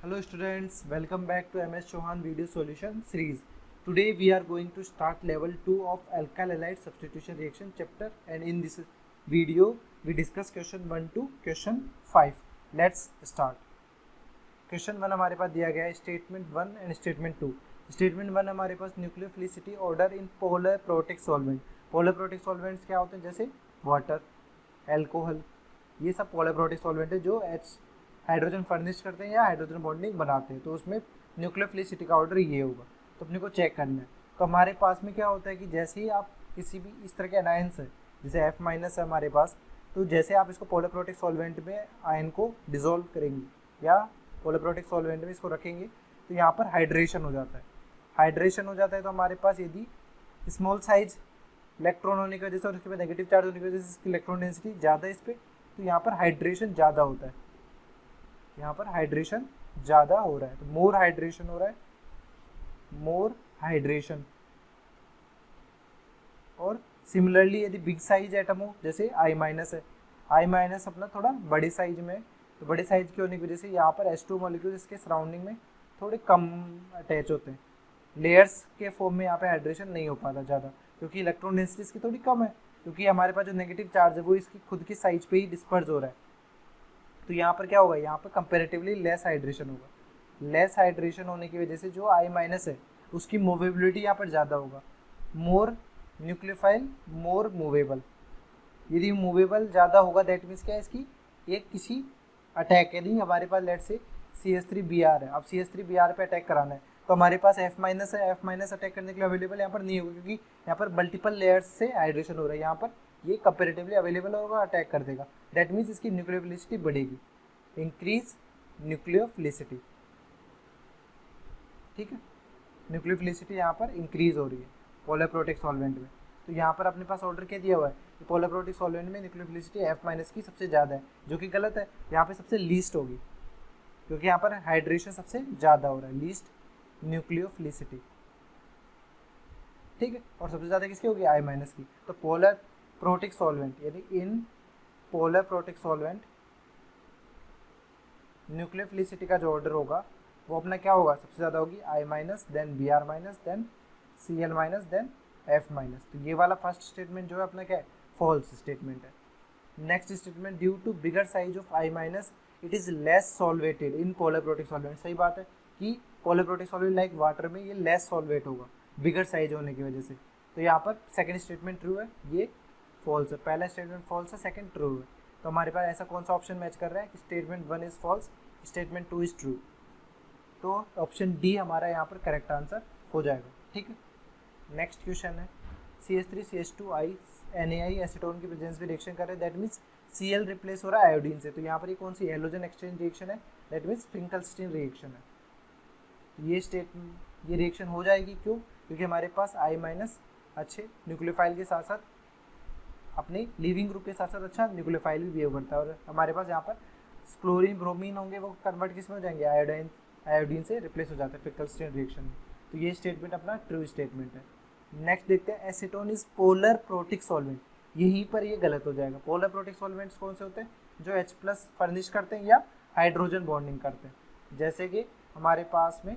Hello students, welcome back to MS Chauhan video solution series. Today we are going to start level 2 of alkyl halide substitution reaction chapter, and in this video we discuss question 1 to question 5. Let's start. Question 1 हमारे पास दिया गया है statement 1 and statement 2. Statement 1 हमारे पास nucleophilicity order in polar protic solvent. Polar protic solvents क्या होते हैं? जैसे वाटर, अल्कोहल, ये सब पोलर प्रोटिक सॉल्वेंट है जो हाइड्रोजन फर्निश करते हैं या हाइड्रोजन बॉन्डिंग बनाते हैं. तो उसमें न्यूक्लियोफिलिसिटी का ऑर्डर ये होगा. तो अपने को चेक करना है. तो हमारे पास में क्या होता है कि जैसे ही आप किसी भी इस तरह के अनायंस है, जैसे F- है हमारे पास, तो जैसे आप इसको पोलर प्रोटिक सॉल्वेंट में आयन को डिसॉल्व करेंगे या पोलर प्रोटिक सॉल्वेंट में इसको रखेंगे तो यहाँ पर हाइड्रेशन हो जाता है. हाइड्रेशन हो जाता है तो हमारे पास यदि स्मॉल साइज इलेक्ट्रॉन होने की वजह से और उसके बाद नेगेटिव चार्ज होने की वजह से इसकी इलेक्ट्रॉन डेंसिटी ज़्यादा है इस पर, तो यहाँ पर हाइड्रेशन ज़्यादा होता है. यहाँ पर हाइड्रेशन ज़्यादा हो रहा है तो मोर हाइड्रेशन हो रहा है, मोर हाइड्रेशन. और सिमिलरली यदि बिग साइज एटम हो, जैसे I- है, I- अपना थोड़ा बड़े साइज में, तो बड़े साइज के होने की वजह से यहाँ पर H2 मॉलिक्यूल इसके सराउंडिंग में थोड़े कम अटैच होते हैं. लेयर्स के फॉर्म में यहाँ पे हाइड्रेशन नहीं हो पाता ज़्यादा, क्योंकि इलेक्ट्रॉन डेंसिटी इसकी थोड़ी कम है, क्योंकि हमारे पास जो नेगेटिव चार्ज है वो इसकी खुद की साइज पे ही डिस्पर्स हो रहा है. तो यहाँ पर क्या होगा? यहाँ पर कंपेरेटिवली लेस हाइड्रेशन होगा. लेस हाइड्रेशन होने की वजह से जो I- है उसकी मूवेबिलिटी यहाँ पर ज़्यादा होगा. मोर न्यूक्लियोफाइल, मोर मूवेबल. यदि मूवेबल ज़्यादा होगा दैट मीन्स क्या है? इसकी एक किसी अटैक, यदि हमारे पास लेट से CH3Br है, अब CH3Br पे अटैक कराना है तो हमारे पास F- है, F- अटैक करने के लिए अवेलेबल यहाँ पर नहीं होगा, क्योंकि यहाँ पर मल्टीपल लेयर्स से हाइड्रेशन हो रहा है. यहाँ पर ये कंपेरेटिवली अवेलेबल होगा, अटैक कर देगा. दैट मीन्स इसकी न्यूक्लियोफिलिसिटी बढ़ेगी. Increase nucleophilicity. ठीक है, न्यूक्लियोफिलिसिटी यहाँ पर इंक्रीज हो रही है पोलर प्रोटिक सॉल्वेंट में. तो यहाँ पर अपने पास ऑर्डर क्या दिया हुआ है कि पोलर प्रोटिक सॉल्वेंट में न्यूक्लियोफिलिसिटी F- की सबसे ज़्यादा है, जो कि गलत है. यहाँ पे सबसे लीस्ट होगी, क्योंकि यहाँ पर हाइड्रेशन सबसे ज़्यादा हो रहा है, लीस्ट न्यूक्लियोफिलिसिटी. ठीक है, और सबसे ज़्यादा किसकी होगी? I- की. तो पोलर प्रोटिक सॉल्वेंट, यानी इन पोलर प्रोटिक सॉल्वेंट न्यूक्लियोफिलिसिटी का जो ऑर्डर होगा वो अपना क्या होगा? सबसे ज़्यादा होगी I-, then Br-, then Cl-, then F-. तो ये वाला फर्स्ट स्टेटमेंट जो है अपना क्या है? फॉल्स स्टेटमेंट है. Next statement, due to bigger size of I- it is less solvated in polar protic solvent. सही बात है कि polar protic solvent like water में ये लेस सॉल्वेट होगा बिगर साइज होने की वजह से. तो यहाँ पर सेकंड स्टेटमेंट ट्रू है, ये फॉल्स है. पहला स्टेटमेंट फॉल्स है, सेकंड ट्रू है. तो हमारे पास ऐसा कौन सा ऑप्शन मैच कर रहा है कि statement 1 is false, statement 2 is true. तो ऑप्शन डी हमारा यहाँ पर करेक्ट आंसर हो जाएगा. ठीक है, नेक्स्ट क्वेश्चन है CH3CH2I NaI एसीटोन की प्रेजेंस में रिएक्शन कर रहे हैं, दैट मीन्स Cl रिप्लेस हो रहा है आयोडीन से. तो यहाँ पर ये कौन सी हेलोजन एक्सचेंज रिएक्शन है? दैट मीन्स फिंकलस्टीन रिएक्शन है. ये रिएक्शन हो जाएगी. क्यों? क्योंकि हमारे पास I- अच्छे न्यूक्लियोफाइल के साथ साथ अपने लिविंग ग्रुप के साथ साथ अच्छा न्यूक्लियोफाइल भी बिहेव करता है, और हमारे पास यहाँ पर क्लोरीन ब्रोमीन होंगे, वो कन्वर्ट किस में हो जाएंगे? आयोडीन से रिप्लेस हो जाता है फिंकलस्टीन रिएक्शन में. तो ये स्टेटमेंट अपना ट्रू स्टेटमेंट है. नेक्स्ट देखते हैं, acetone is polar protic solvent. यहीं पर ये गलत हो जाएगा. पोलर प्रोटिक सॉल्वेंट्स कौन से होते हैं? जो H+ फर्निश करते हैं या हाइड्रोजन बॉन्डिंग करते हैं. जैसे कि हमारे पास में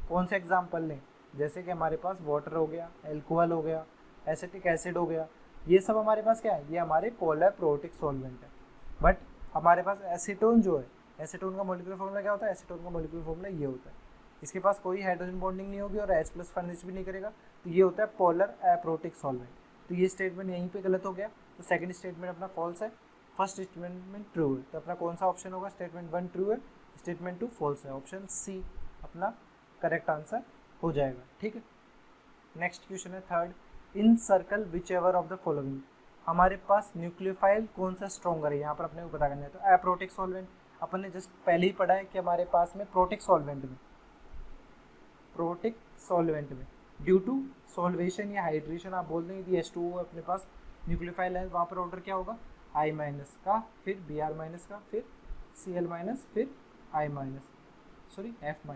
कौन से एग्जाम्पल लें? जैसे कि हमारे पास वाटर हो गया, एल्कोहल हो गया, एसिटिक एसिड हो गया. ये सब हमारे पास क्या है? ये हमारे पोलर प्रोटिक सॉल्वेंट है. बट हमारे पास एसीटोन जो है, एसीटोन का मॉलिक्यूलर फॉर्मूला क्या होता है? एसीटोन का मॉलिक्यूलर फॉर्मूला ये होता है. इसके पास कोई हाइड्रोजन बॉन्डिंग नहीं होगी और H+ फर्निश भी नहीं करेगा, तो ये होता है पोलर अप्रोटिक सॉल्वेंट. तो ये स्टेटमेंट यहीं पे गलत हो गया. तो सेकंड स्टेटमेंट अपना फॉल्स है, फर्स्ट स्टेटमेंट ट्रू है. तो अपना कौन सा ऑप्शन होगा? स्टेटमेंट 1 ट्रू है, स्टेटमेंट 2 फॉल्स है. ऑप्शन सी अपना करेक्ट आंसर हो जाएगा. ठीक है, नेक्स्ट क्वेश्चन है third, in circle whichever of the following. हमारे पास न्यूक्लियोफाइल कौन सा स्ट्रॉन्गर है, यहाँ पर अपने को पता करना है. तो अप्रोटिक सॉल्वेंट अपन ने जस्ट पहले ही पढ़ा है कि हमारे पास में प्रोटिक सॉल्वेंट में ड्यू टू सॉल्वेशन या हाइड्रेशन आप बोल दें, यदि H2O अपने पास न्यूक्लियोफाइल है, वहाँ पर ऑर्डर क्या होगा? I- का, फिर Br- का, फिर Cl-, फिर I-, सॉरी F-.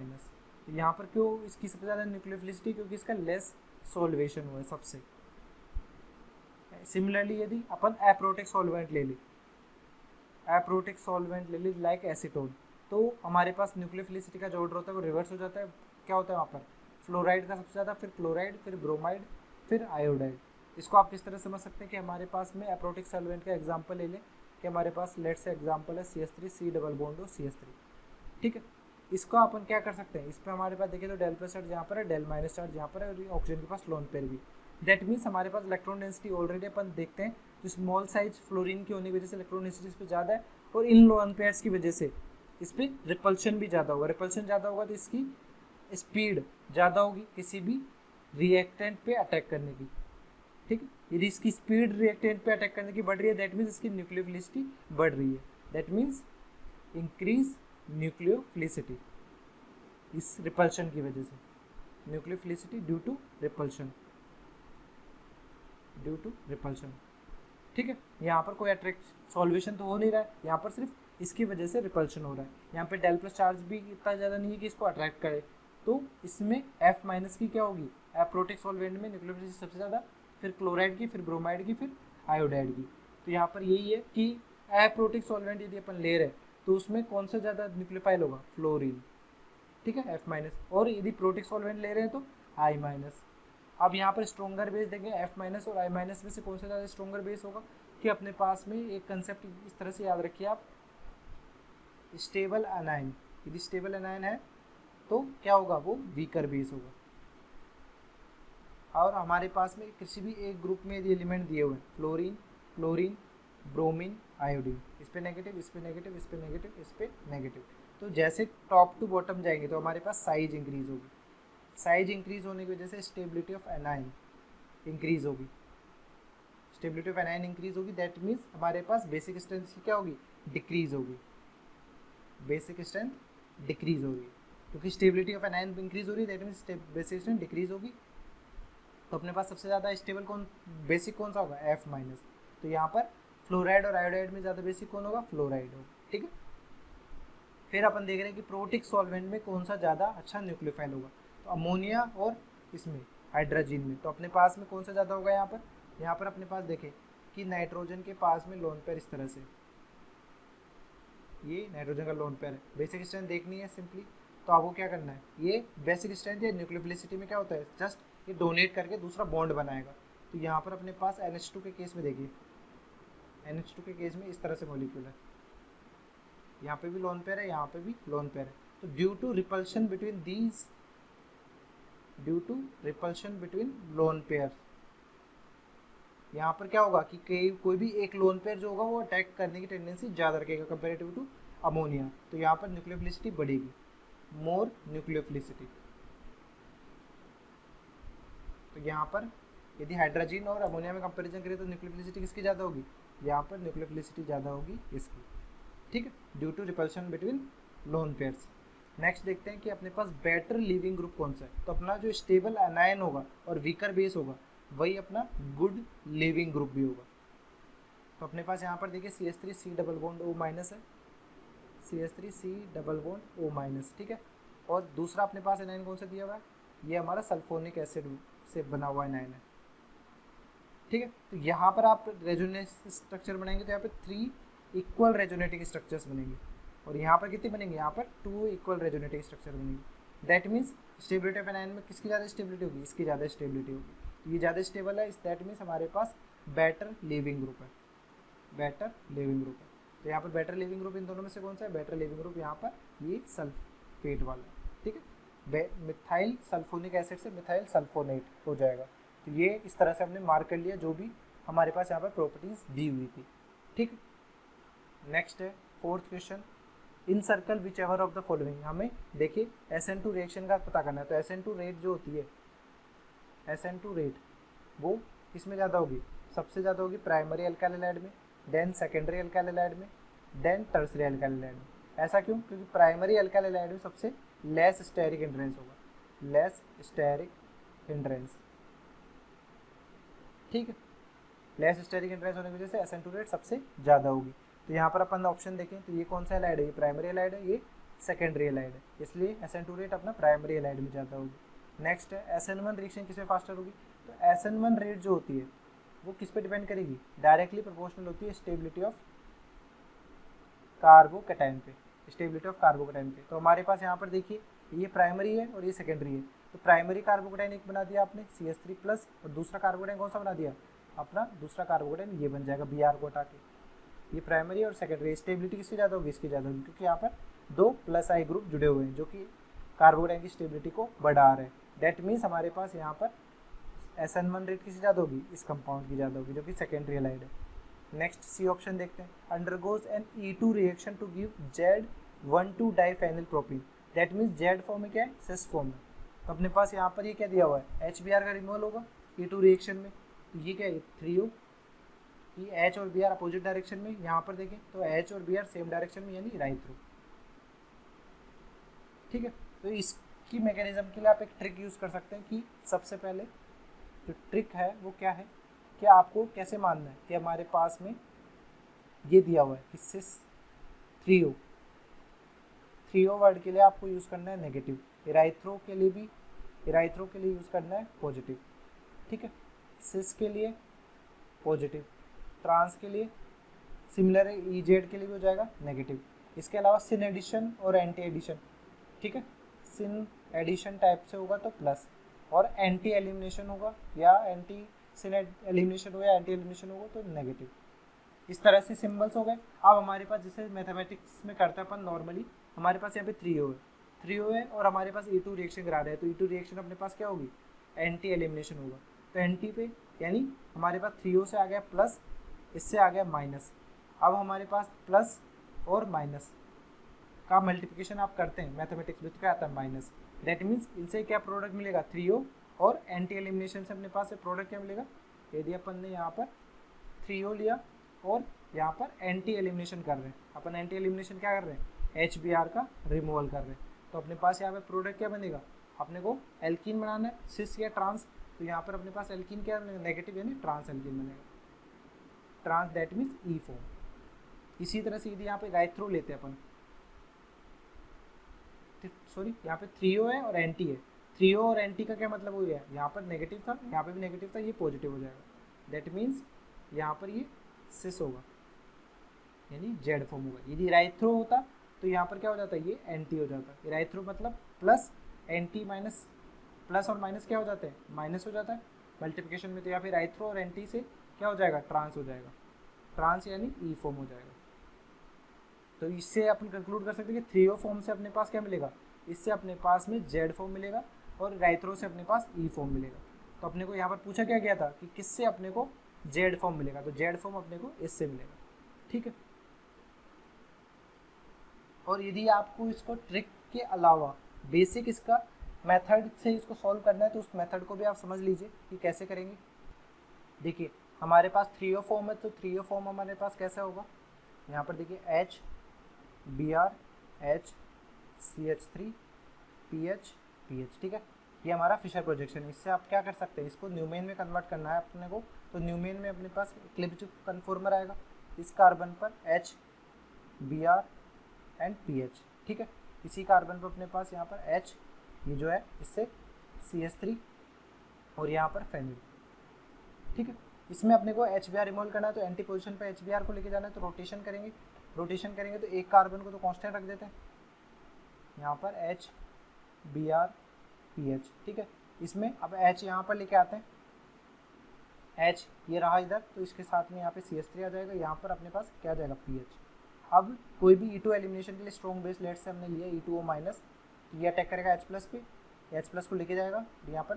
तो यहाँ पर क्यों इसकी सबसे ज़्यादा न्यूक्लियोफिलिसिटी? क्योंकि इसका लेस सॉल्वेशन हुआ है सबसे. सिमिलरली यदि अपन अप्रोटिक सॉल्वेंट ले ली लाइक एसीटोन, तो हमारे पास न्यूक्लियोफिलिसिटी का जो ऑर्डर होता है वो रिवर्स हो जाता है। क्या होता है वहाँ पर, फ्लोराइड का सबसे ज़्यादा, फिर क्लोराइड, फिर ब्रोमाइड, फिर आयोडाइड। इसको आप किस तरह समझ सकते हैं कि हमारे पास में एप्रोटिक सॉल्वेंट का एग्जांपल ले लें कि हमारे पास लेट से एग्जांपल है CH3 C double bond CH3, ठीक है। इसको अपन क्या कर सकते हैं, इस पर हमारे पास देखिए तो डेल प्लस चार्ज यहाँ पर है, डेल माइनस चार्ज यहाँ पर है, और ऑक्सीजन के पास लोन पेयर भी। दैट मीन्स हमारे पास इलेक्ट्रॉन डेंसिटी ऑलरेडी अपन देखते हैं जो स्मॉल साइज फ्लोरीन की होने की वजह से इलेक्ट्रॉन डेंसिटी इस पर ज़्यादा है, और इन लोन पेयर्स की वजह से इस पर रिपल्शन भी ज़्यादा होगा। रिपल्शन ज़्यादा होगा तो इसकी स्पीड ज़्यादा होगी किसी भी रिएक्टेंट पे अटैक करने की, ठीक है। यदि इसकी स्पीड रिएक्टेंट पे अटैक करने की बढ़ रही है, दैट मीन्स इसकी न्यूक्लियोफिलिसिटी बढ़ रही है। दैट मीन्स इंक्रीज न्यूक्लियोफिलिसिटी इस रिपल्शन की वजह से, nucleophilicity due to repulsion, due to repulsion, ठीक है। यहाँ पर कोई अट्रैक्ट सॉल्वेशन तो हो नहीं रहा है, यहाँ पर सिर्फ इसकी वजह से रिपल्शन हो रहा है। यहाँ पे डेल प्लस चार्ज भी इतना ज़्यादा नहीं है कि इसको अट्रैक्ट करे, तो इसमें F माइनस की क्या होगी, एप्रोटिक सॉल्वेंट में न्यूक्लियोफिलिसिटी सबसे ज़्यादा, फिर क्लोराइड की, फिर ब्रोमाइड की, फिर आयोडाइड की। तो यहाँ पर यही है कि एप्रोटिक सॉल्वेंट यदि अपन ले रहे हैं तो उसमें कौन सा ज़्यादा न्यूक्लियोफाइल होगा, फ्लोरीन, ठीक है, F माइनस। और यदि प्रोटिक सॉल्वेंट ले रहे हैं तो I माइनस। अब यहाँ पर स्ट्रोंगर बेस देंगे, F माइनस और I माइनस में से कौन सा ज़्यादा स्ट्रोंगर बेस होगा, कि अपने पास में एक कंसेप्ट इस तरह से याद रखिए आप, स्टेबल एनाइन। यदि स्टेबल एनाइन है तो क्या होगा, वो वीकर बेस होगा। और हमारे पास में किसी भी एक ग्रुप में यदि एलिमेंट दिए हुए हैं, फ्लोरीन, क्लोरीन, ब्रोमीन, आयोडीन, इस पे नेगेटिव, इस पे नेगेटिव, इस पे नेगेटिव, इस पे नेगेटिव, तो जैसे टॉप टू बॉटम जाएंगे तो हमारे पास साइज इंक्रीज होगी। साइज इंक्रीज होने की वजह से स्टेबिलिटी ऑफ एनाइन इंक्रीज होगी, स्टेबिलिटी ऑफ एनाइन इंक्रीज होगी। दैट मीन्स हमारे पास बेसिक स्ट्रेंथ की क्या होगी, डिक्रीज होगी, बेसिक स्ट्रेंथ डिक्रीज होगी, क्योंकि स्टेबिलिटी ऑफ एनाइन इंक्रीज हो रही है, that means basic strength decrease होगी। तो अपने पास सबसे ज़्यादा स्टेबल कौन, बेसिक कौन सा होगा, F माइनस। तो यहाँ पर फ्लोराइड और आयोडाइड में ज़्यादा बेसिक कौन होगा, फ्लोराइड होगा, ठीक है। फिर अपन देख रहे हैं कि प्रोटिक सॉल्वेंट में कौन सा ज़्यादा अच्छा न्यूक्लियोफाइल होगा, तो अमोनिया और इसमें हाइड्रोजन में। तो अपने पास में कौन सा ज़्यादा होगा, यहाँ पर अपने पास देखें कि नाइट्रोजन के पास में लोन पेयर इस तरह से, ये नाइट्रोजन का लोन पेयर है। बेसिक स्ट्रेंथ देखनी है सिंपली, तो आपको क्या करना है, ये बेसिक स्ट्रेंथ या न्यूक्लियोफिलिसिटी में क्या होता है, जस्ट ये डोनेट करके दूसरा बॉन्ड बनाएगा। तो यहाँ पर अपने पास NH2 के केस में देखिए, NH2 के केस में इस तरह से मॉलिक्यूल है, यहाँ पे भी लोन पेयर है, यहाँ पे भी लोन पेयर है। तो due to repulsion between these, due to repulsion between lone pair, यहाँ पर क्या होगा कि कोई भी एक लोन पेयर जो होगा वो अटैक करने की टेंडेंसी ज़्यादा रखेगा कंपेरेटिव टू अमोनिया। तो यहाँ पर न्यूक्लियोफिलिसिटी बढ़ेगी, मोर न्यूक्लियोफिलिसिटी। तो यहाँ पर यदि हाइड्रोजन और अमोनिया में कंपैरिजन करें तो न्यूक्लियोफिलिसिटी किसकी ज़्यादा होगी, यहाँ पर न्यूक्लियोफिलिसिटी ज़्यादा होगी इसकी, ठीक है, due to repulsion between lone pairs. Next देखते हैं कि अपने पास बेटर लिविंग ग्रुप कौन सा है। तो अपना जो स्टेबल एनायन होगा और वीकर बेस होगा वही अपना गुड लिविंग ग्रुप भी होगा। तो अपने पास यहाँ पर देखिए CH3 C double bond O minus है, CH3 C double bond O minus, ठीक है। और दूसरा अपने पास एनायन कौन सा दिया हुआ है, ये हमारा सल्फोनिक एसिड से बना हुआ एनायन है, ठीक है। तो यहाँ पर आप रेजोनेंस स्ट्रक्चर बनाएंगे तो यहाँ पे 3 इक्वल रेजोनेटिंग स्ट्रक्चर्स बनेंगे, और यहाँ पर कितने बनेंगे, यहाँ पर 2 इक्वल रेजोनेटिंग स्ट्रक्चर बनेंगे। That means stability of anion में किसकी ज़्यादा स्टेबिलिटी होगी, इसकी ज़्यादा स्टेबिलिटी होगी, तो ये ज़्यादा स्टेबल है। दैट मीन्स हमारे पास बेटर लिविंग ग्रुप है, बेटर लिविंग ग्रुप है। तो यहाँ पर बेटर लिविंग ग्रुप इन दोनों में से कौन सा है, बेटर लिविंग ग्रुप यहाँ पर ये सल्फेट वाला, ठीक है। मिथाइल सल्फोनिक एसिड से मिथाइल सल्फोनेट हो जाएगा। तो ये इस तरह से हमने मार्क कर लिया जो भी हमारे पास यहाँ पर प्रॉपर्टीज दी हुई थी, ठीक। नेक्स्ट है 4th question, in circle whichever of the following. हमें देखिए SN2 रिएक्शन का पता करना है। तो SN2 रेट जो होती है, SN2 रेट वो किसमें ज़्यादा होगी, सबसे ज़्यादा होगी प्राइमरी अल्काइल में, देन सेकेंडरी अल्काइल में, देन टर्सरी अल्काइल में। ऐसा क्यों, क्योंकि प्राइमरी अल्काइल में सबसे लेस स्टेरिक हिंड्रेंस होगा, लेस स्टेरिक हिंड्रेंस, ठीक है। लेस स्टेरिक हिंड्रेंस होने की वजह से SN2 रेट सबसे ज़्यादा होगी। तो यहाँ पर अपन ऑप्शन देखें तो ये कौन सा एलाइड है, ये प्राइमरी एलाइड है, ये सेकेंडरी एलाइड है, इसलिए SN2 रेट अपना प्राइमरी एलाइड में ज़्यादा होगी। नेक्स्ट है SN1 रिएक्शन किसमें फास्टर होगी। तो SN1 रेट जो होती है वो किस पे डिपेंड करेगी, डायरेक्टली प्रोपोर्शनल होती है स्टेबिलिटी ऑफ कार्बोकैटायन पे, स्टेबिलिटी ऑफ कार्बोकेटाइन पे। तो हमारे पास यहाँ पर देखिए ये प्राइमरी है और ये सेकेंडरी है। तो प्राइमरी कार्बोकेटाइन एक बना दिया आपने CH3 प्लस, और दूसरा कार्बोकेटाइन कौन सा बना दिया, अपना दूसरा कार्बोकेटाइन ये बन जाएगा Br को हटा के। ये प्राइमरी और सेकेंडरी। स्टेबिलिटी किसकी ज़्यादा होगी, इसकी ज़्यादा होगी, क्योंकि यहाँ पर 2 प्लस आई ग्रुप जुड़े हुए हैं जो कि कार्बोकेटाइन की स्टेबिलिटी को बढ़ा रहे हैं। दैट मीन्स हमारे पास यहाँ पर SN1 रेट किसकी ज़्यादा होगी, इस कंपाउंड की ज़्यादा होगी जो कि सेकेंडरी हैलाइड है। नेक्स्ट सी ऑप्शन देखते हैं, undergoes an E2 reaction to give Z12 diphenyl propene. That means Z form में क्या है, सिस फॉर्म में। तो अपने पास यहाँ पर ये क्या दिया हुआ है, HBr का रिमूवल होगा E2 रिएक्शन में। तो ये क्या है 3O, ये H और Br अपोजिट डायरेक्शन में। यहाँ पर देखें तो H और Br सेम डायरेक्शन में, यानी राइट थ्रू। ठीक है, तो इसकी मैकेनिज्म के लिए आप एक ट्रिक यूज़ कर सकते हैं कि सबसे पहले जो ट्रिक है वो क्या है कि आपको कैसे मानना है कि हमारे पास में ये दिया हुआ है कि सिस 3O वर्ड के लिए आपको यूज़ करना है नेगेटिव, इराइथ्रो के लिए भी, इराइथ्रो के लिए यूज़ करना है पॉजिटिव। ठीक है, सिस के लिए पॉजिटिव, ट्रांस के लिए सिमिलर है, EZ के लिए भी हो जाएगा नेगेटिव। इसके अलावा सिन एडिशन और एंटी एडिशन। ठीक है, सिन एडिशन टाइप से होगा तो प्लस, और एंटी एलिमिनेशन होगा या एंटी सिन एलिमिनेशन होगा या एंटी एलिमिनेशन होगा तो नेगेटिव। इस तरह से सिंबल्स हो गए। अब हमारे पास जैसे मैथमेटिक्स में करते हैं अपन नॉर्मली, हमारे पास यहाँ पे 3O है और हमारे पास E2 रिएक्शन करा रहे हैं, तो E2 रिएक्शन अपने पास क्या होगी, एंटी एलिमिनेशन होगा। तो एंटी पे यानी हमारे पास 3O से आ गया प्लस, इससे आ गया माइनस। अब हमारे पास प्लस और माइनस का मल्टीप्लिकेशन आप करते हैं मैथमेटिक्स में तो क्या आता है माइनस। दैट मीन्स इनसे क्या प्रोडक्ट मिलेगा 3O, और एंटी एलिमिनेशन से अपने पास से प्रोडक्ट क्या मिलेगा, यदि अपन ने यहाँ पर 3O लिया और यहाँ पर एंटी एलिमिनेशन कर रहे हैं, अपन एंटी एलिमिनेशन क्या कर रहे हैं, HBr का रिमूवल कर रहे हैं, तो अपने पास यहाँ पे प्रोडक्ट क्या बनेगा, अपने को एल्कीन बनाना है, सिस या ट्रांस। तो यहाँ पर अपने पास एल्कीन क्या बनेगा, नेगेटिव यानी ट्रांस एल्कीन बनेगा, trans that means E form. इसी तरह से यदि यहाँ पे राइथ्रो लेते हैं अपन, सॉरी यहाँ पे 3O है और एंटी है, 3O और एंटी का क्या मतलब हो गया, यहाँ पर नेगेटिव था, यहाँ पे भी नेगेटिव था, ये पॉजिटिव हो जाएगा। दैट मीन्स यहाँ पर ये सिस होगा यानी जेड फॉर्म होगा। यदि राइथ्रो होता तो यहाँ पर क्या हो जाता है, ये एंटी हो जाता। राइथ्रो मतलब प्लस एंटी माइनस, प्लस और माइनस क्या हो जाते हैं, माइनस हो जाता है मल्टीप्लिकेशन में। तो यहाँ पे राइथ्रो और एंटी से क्या हो जाएगा, ट्रांस हो जाएगा, ट्रांस यानी E फॉर्म हो जाएगा। तो इससे अपन कंक्लूड कर सकते हैं कि 3O फॉर्म से अपने पास क्या मिलेगा, इससे अपने पास में जेड फॉर्म मिलेगा, और राइथ्रो से अपने पास E फॉर्म मिलेगा। तो अपने को यहाँ पर पूछा क्या गया था कि किससे अपने को जेड फॉर्म मिलेगा, तो जेड फॉर्म अपने को इससे मिलेगा। ठीक है, और यदि आपको इसको ट्रिक के अलावा बेसिक इसका मेथड से इसको सॉल्व करना है तो उस मेथड को भी आप समझ लीजिए कि कैसे करेंगे। देखिए हमारे पास 3O फॉर्म है, तो 3O फॉर्म हमारे पास कैसा होगा, यहाँ पर देखिए HBr H CH3 PH PH। ठीक है, ये हमारा फिशर प्रोजेक्शन। इससे आप क्या कर सकते हैं, इसको न्यूमेन में कन्वर्ट करना है अपने को। तो न्यूमेन में अपने पास क्लिप्ड कन्फॉर्मर आएगा, इस कार्बन पर HBr एंड PH। ठीक है, इसी कार्बन पर अपने पास यहाँ पर H ये जो है इससे CH3 और यहाँ पर फेनिल। ठीक है, इसमें अपने को HBr रिमूव करना है, तो एंटी पोजीशन पर HBr को लेके जाना है, तो रोटेशन करेंगे। रोटेशन करेंगे तो एक कार्बन को तो कांस्टेंट रख देते हैं, यहाँ पर HBr PH। ठीक है, इसमें अब H यहाँ पर लेके आते हैं, H ये रहा इधर, तो इसके साथ में यहाँ पे CH3 आ जाएगा, यहाँ पर अपने पास क्या आ जाएगा PH। अब कोई भी E2 एलिमिनेशन के लिए स्ट्रॉन्ग बेस लेट से हमने लिया E2O माइनस, तो ये अटैक करेगा H प्लस पे, H प्लस को लेके जाएगा, यहाँ पर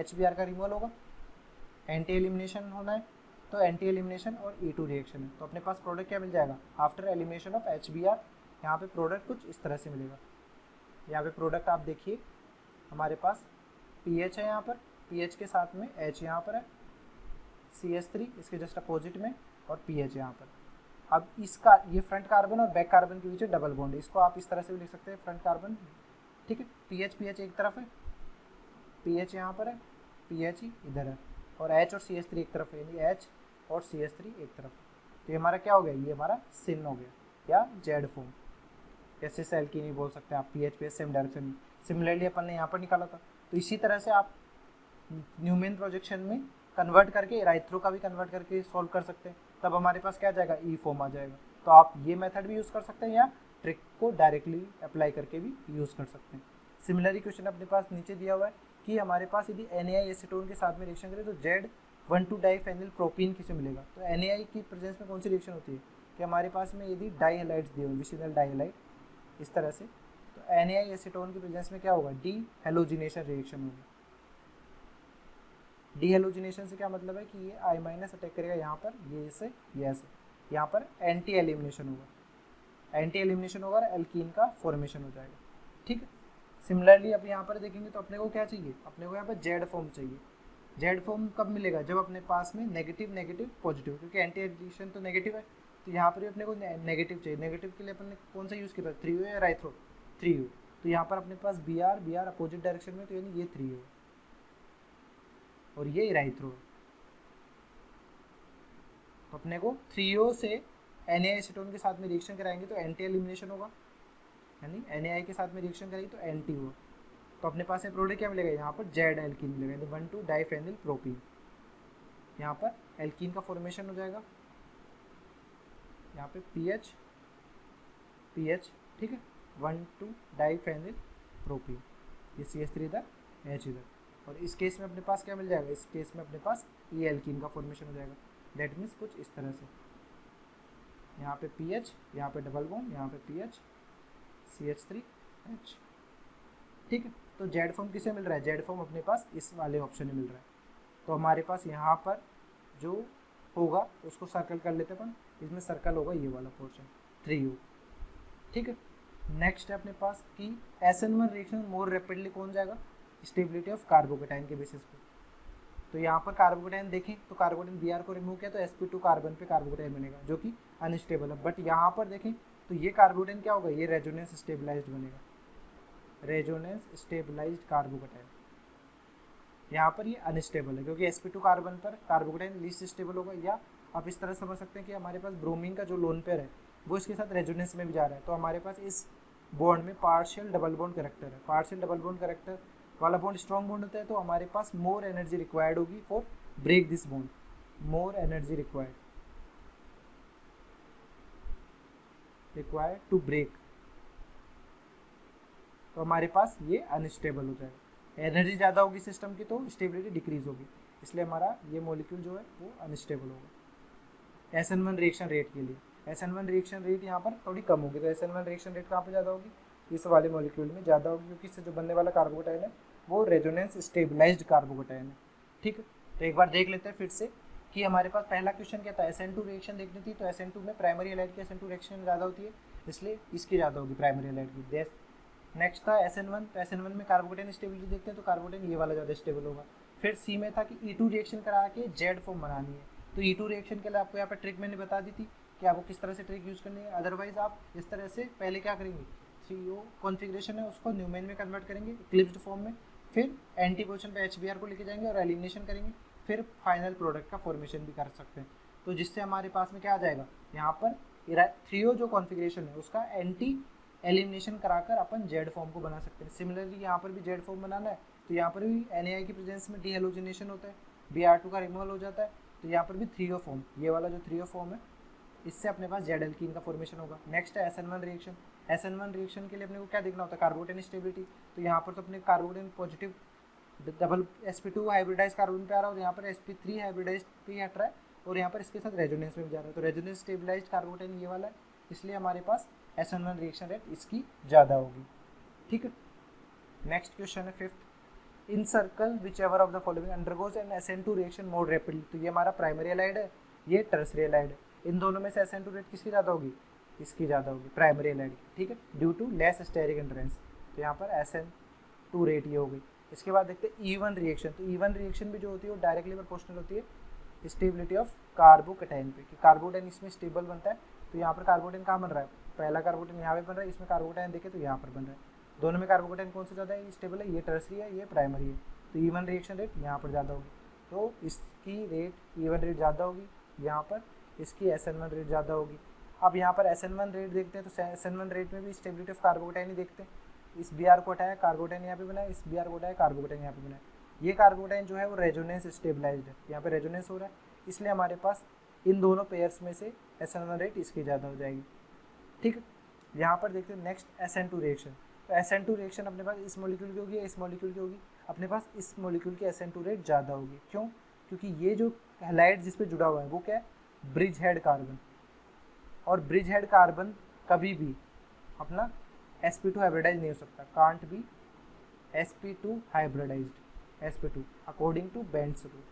HBr का रिमूवल होगा। एंटी एलिमिनेशन होना है तो एंटी एलिमिनेशन और E2 रिएक्शन है, तो अपने पास प्रोडक्ट क्या मिल जाएगा, आफ्टर एलिमिनेशन ऑफ HBr यहाँ पे प्रोडक्ट कुछ इस तरह से मिलेगा। यहाँ पे प्रोडक्ट आप देखिए हमारे पास PH है, यहाँ पर PH के साथ में H यहाँ पर है, CH3 इसके जस्ट अपोजिट में, और PH यहाँ पर। अब इसका ये फ्रंट कार्बन और बैक कार्बन के बीच में डबल बॉन्ड है, इसको आप इस तरह से भी लिख सकते हैं फ्रंट कार्बन। ठीक है, PH एक तरफ है, PH यहाँ पर है, PH इधर है, और H और CH3 एक तरफ है, यानी H और CH3 एक तरफ। तो ये हमारा क्या हो गया, ये हमारा सिन हो गया या जेड फॉर्म, ऐसे सेल की नहीं बोल सकते आप, PH सेम डायरेक्शन में। सिमिलरली अपन ने यहाँ पर निकाला था, तो इसी तरह से आप न्यूमेन प्रोजेक्शन में कन्वर्ट करके राइथ्रो का भी कन्वर्ट करके सॉल्व कर सकते हैं, तब हमारे पास क्या आ जाएगा, E फॉर्म आ जाएगा। तो आप ये मेथड भी यूज़ कर सकते हैं या ट्रिक को डायरेक्टली अप्लाई करके भी यूज़ कर सकते हैं। सिमिलरली क्वेश्चन अपने पास नीचे दिया हुआ है कि हमारे पास यदि NaI एसीटोन के साथ में रिएक्शन करें तो Z1,2 डाइफेनिल प्रोपीन किसे मिलेगा। तो NaI की प्रेजेंस में कौन सी रिएक्शन होती है कि हमारे पास में यदि डाईहैलाइड्स दिए हुए विसिनल डाईहैलाइड इस तरह से, तो NaI एसीटोन की प्रेजेंस में क्या होगा, डी हेलोजिनेशन रिएक्शन होगी। डी हेलोजिनेशन से क्या मतलब है कि ये I- अटैक करेगा यहाँ पर, ये से ये ऐसे, यहाँ पर एंटी एलिमिनेशन होगा, एंटी एलिमिनेशन होगा और एल्कीन का फॉर्मेशन हो जाएगा। ठीक है। सिमिलरली अब यहाँ पर देखेंगे तो अपने को क्या चाहिए, अपने को यहाँ पर जेड फॉर्म चाहिए। जेड फॉर्म कब मिलेगा, जब अपने पास में नेगेटिव नेगेटिव पॉजिटिव, क्योंकि एंटी एडिशन तो नेगेटिव है, तो यहाँ पर भी अपने को नेगेटिव चाहिए। नेगेटिव के लिए अपन ने कौन सा यूज़ किया था, 3U या राइथ्रो, 3U। तो यहाँ पर अपने पास Br अपोजिट डायरेक्शन में, तो यानी ये 3U और ये राइथ्रो। तो अपने को 3O से NaI एसीटोन के साथ में रिएक्शन कराएंगे तो एंटी एलिमिनेशन होगा, यानी NaI के साथ में रिएक्शन करेंगे तो एंटी हुआ। तो अपने पास में प्रोडक्ट क्या मिलेगा, यहाँ पर जेड एल्कीन मिलेगा, यानी 1,2 डाइफेनिल प्रोपीन। यहाँ पर एल्कीन का फॉर्मेशन हो जाएगा, यहाँ पे पीएच, ठीक है, 1,2 डाइफेनिल प्रोपीन, ये CH3 इधर, H इधर। और इस केस में अपने पास क्या मिल जाएगा, इस केस में अपने पास ये एल्कीन का फॉर्मेशन हो जाएगा। दैट मीन्स कुछ इस तरह से, यहाँ पे पीएच, यहाँ पे डबल बॉन्ड, यहाँ पे पीएच, CH3H। ठीक है। तो जेड फॉर्म किसे मिल रहा है, जेड फॉर्म अपने पास इस वाले ऑप्शन में मिल रहा है। तो हमारे पास यहाँ पर जो होगा उसको सर्कल कर लेते अपन, इसमें सर्कल होगा ये वाला पोर्शन 3U। ठीक है। नेक्स्ट है अपने पास कि SN1 रिएक्शन मोर रैपिडली कौन जाएगा, स्टेबिलिटी ऑफ कार्बोकेटाइन के बेसिस पे। तो यहाँ पर कार्बोकेटाइन देखें तो कार्बोकेटाइन Br को रिमूव किया तो sp2 कार्बन पे कार्बोकेटाइन बनेगा जो कि अनस्टेबल है। बट यहाँ पर देखें तो ये कार्बोकेटाइन क्या होगा, ये रेजोनेंस स्टेबलाइज्ड बनेगा, रेजोनेंस स्टेबलाइज्ड कार्बोकेटाइन। यहाँ पर ये अनस्टेबल है क्योंकि sp2 कार्बन पर कार्बोकेटाइन लीस्ट स्टेबल होगा। या आप इस तरह समझ सकते हैं कि हमारे पास ब्रोमीन का जो लोन पेयर है वो इसके साथ रेजोनेंस में भी जा रहा है, तो हमारे पास इस बॉन्ड में पार्शियल डबल बॉन्ड करेक्टर है। पार्शियल डबल बॉन्ड करेक्टर वाला बॉन्ड स्ट्रॉन्ग बॉन्ड होता है, तो हमारे पास मोर एनर्जी रिक्वायर्ड होगी for break this bond, more energy required to break. तो हमारे पास ये अनस्टेबल हो जाएगा, एनर्जी ज़्यादा होगी सिस्टम की तो स्टेबिलिटी डिक्रीज होगी, इसलिए हमारा ये मॉलिक्यूल जो है वो अनस्टेबल होगा। SN1 रिएक्शन रेट के लिए SN1 रिएक्शन रेट यहाँ पर थोड़ी कम होगी, तो SN1 रिएक्शन रेट कहाँ पे ज़्यादा होगी, इस वाले मॉलिक्यूल में ज़्यादा होगी, क्योंकि इससे जो बनने वाला कार्बोकेटाइन है वो रेजोनेंस स्टेबलाइज्ड कार्बोकेटाइन है। ठीक है। तो एक बार देख लेते हैं फिर से कि हमारे पास पहला क्वेश्चन क्या था, SN2 रिएक्शन देखनी थी, तो SN2 में प्राइमरी हैलाइड की SN2 रिएक्शन ज़्यादा होती है, इसलिए इसकी ज़्यादा होगी प्राइमरी हैलाइड की। नेक्स्ट था SN1, तो SN1 में कार्बोकेटाइन स्टेबिलिटी देखते हैं तो कार्बोकेटाइन ये वाला ज़्यादा स्टेबल होगा। फिर C में था कि E2 रिएक्शन करा के जेड फॉर्म बनानी है, तो E2 रिएक्शन के लिए आपको यहाँ पर ट्रिक मैंने बता दी थी कि आपको किस तरह से ट्रिक यूज़ करनी है। अदरवाइज आप इस तरह से पहले क्या करेंगे, 3O कॉन्फ़िगरेशन है उसको न्यूमेन में कन्वर्ट करेंगे इक्लिप्स्ड फॉर्म में, फिर एंटी पोजीशन पे HBr को लेके जाएंगे और एलिमिनेशन करेंगे, फिर फाइनल प्रोडक्ट का फॉर्मेशन भी कर सकते हैं। तो जिससे हमारे पास में क्या आ जाएगा, यहाँ पर 3O जो कॉन्फ़िगरेशन है उसका एंटी एलिमिनेशन कराकर अपन जेड फॉर्म को बना सकते हैं। सिमिलरली यहाँ पर भी जेड फॉर्म बनाना है तो यहाँ पर भी NaI की प्रेजेंस में डीहेलोजिनेशन होता है, Br2 का रिमूवल हो जाता है, तो यहाँ पर भी 3O फॉर्म, ये वाला जो 3O फॉर्म है इससे अपने पास जेड एल्कीन का फॉर्मेशन होगा। नेक्स्ट है SN1 रिएक्शन। SN1 रिएक्शन के लिए अपने को क्या देखना होता है, कार्बोकेटाइन स्टेबिलिटी। तो यहाँ पर तो अपने carbocation positive double sp2 hybridise carbon पे आ रहा है और यहाँ पर sp3 हाइब्रिडाइज पे हट रहा है और यहाँ पर इसके साथ रेजोनेंस में भी जा रहा है, तो रेजोनेंस स्टेबलाइज्ड कार्बोकेटाइन ये वाला है, इसलिए हमारे पास SN1 रिएक्शन रेट इसकी ज़्यादा होगी। ठीक है। नेक्स्ट क्वेश्चन है 5th, in circle whichever of the following undergoes an SN2 reaction more rapidly. तो ये हमारा प्राइमरी हैलाइड है, ये टर्सरी हैलाइड है, इन दोनों में से SN2 रेट किसकी ज़्यादा होगी, इसकी ज़्यादा होगी, प्राइमरी हैलाइड की। ठीक है, due to less steric entrance, तो यहाँ पर SN2 रेट ये हो गई। इसके बाद देखते हैं E1 रिएक्शन। तो E1 रिएक्शन भी जो होती है वो डायरेक्टली प्रोपोर्शनल होती है स्टेबिलिटी ऑफ कार्बोकेटाइन पे, कि कार्बोकेटाइन इसमें स्टेबल बनता है। तो यहाँ पर कार्बोकेटाइन कहाँ बन रहा है, पहला कार्बोकेटाइन यहाँ पे बन रहा है, इसमें कार्बोकेटाइन देखे तो यहाँ पर बन रहा है, दोनों में कार्बोकेटाइन कौन सा ज़्यादा है, स्टेबल है, ये टर्सरी है, ये प्राइमरी है, तो E1 रिएक्शन रेट यहाँ पर ज़्यादा होगी, तो इसकी रेट E1 रेट ज़्यादा होगी, यहाँ पर इसकी SN1 रेट ज़्यादा होगी। अब यहाँ पर SN1 रेट देखते हैं तो SN1 रेट में भी स्टेबिलिटी ऑफ कार्बोकेटाइन ही देखते हैं। इस Br को हटाया, कार्बोकेटाइन यहाँ पे बनाया, इस Br को हटाया, कार्बोकेटाइन यहाँ पे बनाया, ये कार्बोकेटाइन जो है वो रेजोनेंस स्टेबलाइज्ड है, यहाँ पे रेजोनेंस हो रहा है, इसलिए हमारे पास इन दोनों पेयर्स में से SN1 रेट इसकी ज़्यादा हो जाएगी। ठीक है। यहाँ पर देखते हैं नेक्स्ट SN2 रिएक्शन। तो SN2 रिएक्शन अपने पास इस मॉलिक्यूल की होगी, इस मॉलिक्यूल की होगी, अपने पास इस मॉलिक्यूल की SN2 रेट ज़्यादा होगी। क्यों? क्योंकि ये जो हैलाइड जिस पे जुड़ा हुआ है वो क्या है, ब्रिज हेड कार्बन, और ब्रिज हेड कार्बन कभी भी अपना sp2 हाइब्रिडाइज नहीं हो सकता, can't be sp2 hybridised sp2 according to Bent's rule.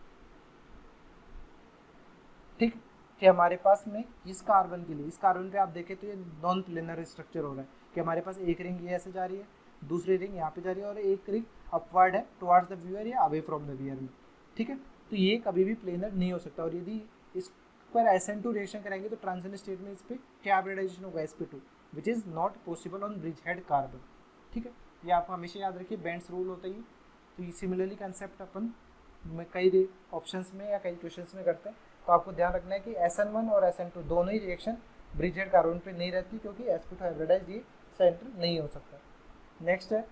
ठीक, कि हमारे पास में इस कार्बन के लिए, इस कार्बन पे आप देखें तो ये नॉन प्लेनर स्ट्रक्चर हो रहा है कि हमारे पास एक रिंग ये ऐसे जा रही है, दूसरी रिंग यहाँ पे जा रही है, और एक रिंग अपवर्ड है टुवार्ड्स द व्यूअर या अवे फ्रॉम द व्यूअर में। ठीक है, तो ये कभी भी प्लेनर नहीं हो सकता। और यदि इस पर SN2 रिएक्शन करेंगे तो ट्रांजिशन स्टेट में इस पर क्या हाइब्रिडाइजेशन होगा, sp2, which is not possible on bridge head carbon. ठीक है, ये आपको हमेशा याद रखिए, बेंड्स रूल होता है। तो सिमिलरली कंसेप्ट अपन कई ऑप्शंस में या कई क्वेश्चंस में करते हैं। तो आपको ध्यान रखना है कि SN1 और SN2 दोनों ही रिएक्शन ब्रिज हेड कार्बन पे नहीं रहती, क्योंकि sp2 हाइब्रिडाइज ये सेंटर नहीं हो सकता। नेक्स्ट है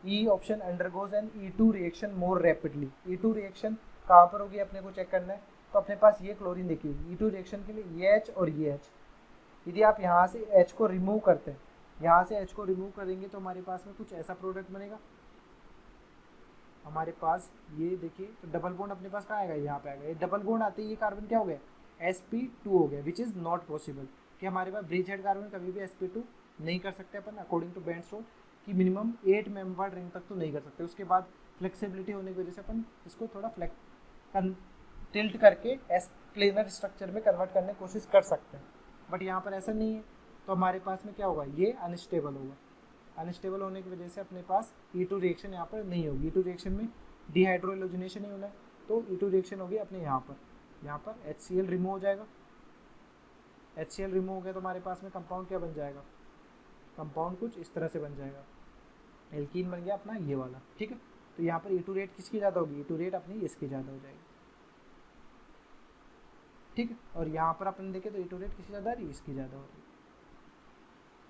E option, undergoes an E2 reaction more rapidly. E2 reaction कहाँ पर होगी अपने को चेक करना है। तो अपने पास ये क्लोरीन देखिए, E2 रिएक्शन के लिए ये H और ये H, यदि आप यहाँ से H को रिमूव करते हैं, यहाँ से H को रिमूव करेंगे तो हमारे पास में कुछ ऐसा प्रोडक्ट बनेगा। हमारे पास ये देखिए, तो डबल बॉन्ड अपने पास कहाँ आएगा, यहाँ पे आएगा। ये डबल बॉन्ड आते ही ये कार्बन क्या हो गया, sp2 हो गया, विच इज़ नॉट पॉसिबल। कि हमारे पास ब्रिज हेड कार्बन कभी भी sp2 नहीं कर सकते अपन, अकॉर्डिंग टू बेंड्स रूल कि मिनिमम 8 मेंबर्ड रिंग तक तो नहीं कर सकते। उसके बाद फ्लेक्सिबिलिटी होने की वजह से अपन इसको थोड़ा टिल्ट करके प्लेनर स्ट्रक्चर में कन्वर्ट करने की कोशिश कर सकते हैं, बट यहाँ पर ऐसा नहीं है। तो हमारे पास में क्या होगा, ये अनस्टेबल होगा। अनस्टेबल होने की वजह से अपने पास E2 रिएक्शन यहाँ पर नहीं होगी। E2 रिएक्शन में डिहाइड्रोएलोजिनेशन नहीं होना है, तो E2 रिएक्शन होगी अपने यहाँ पर HCl रिमूव हो जाएगा। HCl रिमूव हो गया तो हमारे पास में कंपाउंड क्या बन जाएगा, कंपाउंड कुछ इस तरह से बन जाएगा, एल्कीन बन गया अपना ये वाला। ठीक है, तो यहाँ पर E2 रेट किसकी ज़्यादा होगी, E2 रेट अपनी इसकी ज़्यादा हो जाएगी। ठीक है, और यहाँ पर अपन देखें तो E2 रेट किसकी ज़्यादा आ रही है, इसकी ज़्यादा हो रही है।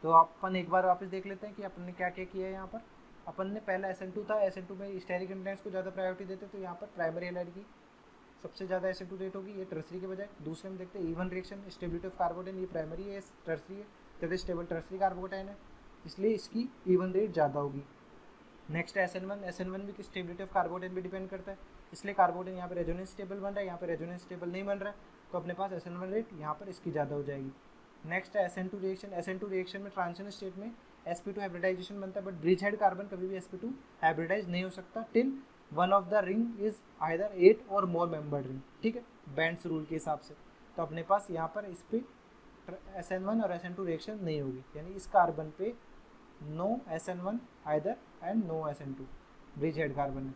तो अपन एक बार वापस देख लेते हैं कि अपन ने क्या क्या किया है। यहाँ पर अपन ने पहला SN2 था, SN2 में स्टेरिक इंटेंस को ज़्यादा प्रायोरिटी देते, तो यहाँ पर प्राइमरी हैलाइड की सबसे ज़्यादा SN2 रेट होगी, ये टर्सरी के बजाय। दूसरे में देखते हैं E1 रिएक्शन, स्टेबिलिटी ऑफ कार्बोटेन, ये प्राइमरी है, टर्सरी है, जबकि स्टेबल टर्सरी कार्बोटेन है, इसलिए इसकी E1 रेट ज़्यादा होगी। नेक्स्ट SN1 भी स्टेबिलिटी ऑफ कार्बोटेन भी डिपेंड करता है, इसलिए कार्बोटेन यहाँ पर रेजोनेंस स्टेबल बन रहा है, यहाँ पर रेजोनेंस स्टेबल नहीं बन रहा है, तो अपने पास SN1 रेट यहाँ पर इसकी ज़्यादा हो जाएगी। नेक्स्ट है SN2 रिएक्शन। SN2 रिएक्शन में ट्रांजिशन स्टेट में sp2 हाइब्रिडाइजेशन बनता है, बट ब्रिज हेड कार्बन कभी भी sp2 हाइब्रिडाइज नहीं हो सकता till one of the ring is either 8 और मोर मेंबर्ड रिंग। ठीक है, बेंड्स रूल के हिसाब से। तो अपने पास यहाँ पर इस पे SN1 और SN2 रिएक्शन नहीं होगी, यानी इस कार्बन पे no SN1 either and no SN2 bridge head carbon है।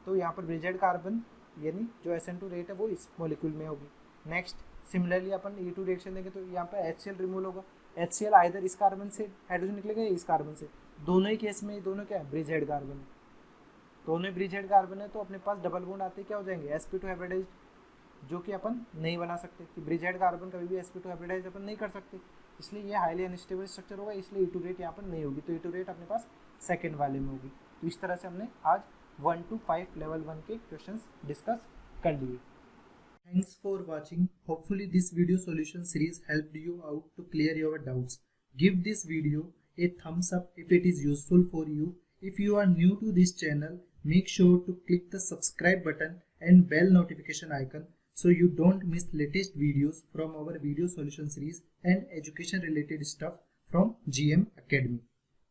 तो यहाँ पर ब्रिज हेड कार्बन यानी जो SN2 रेट है वो इस मॉलिक्यूल में होगी। नेक्स्ट सिमिलरली अपन E2 रिएक्शन देंगे तो यहाँ पर HCl रिमूव होगा। HCl आइदर इस कार्बन से हाइड्रोजन निकलेगा या इस कार्बन से, दोनों ही केस में दोनों क्या है, ब्रिज हेड कार्बन है, दोनों ब्रिज हेड कार्बन है। तो अपने पास डबल बॉन्ड आते क्या हो जाएंगे, sp2 हाइब्रिडाइज, जो कि अपन नहीं बना सकते कि ब्रिज हेड कार्बन कभी भी sp2 हाइब्रिडाइज अपन नहीं कर सकते, इसलिए ये हाईली अनस्टेबल स्ट्रक्चर होगा, इसलिए E2 रेट यहाँ पर नहीं होगी। तो E2 रेट अपने पास सेकेंड वाले में होगी। तो इस तरह से हमने आज 1 to 5 लेवल 1 के क्वेश्चंस डिस्कस कर लिए। Thanks for watching. Hopefully this video solution series helped you out to clear your doubts. Give this video a thumbs up if it is useful for you. If you are new to this channel, make sure to click the subscribe button and bell notification icon so you don't miss latest videos from our video solution series and education related stuff from GM Academy.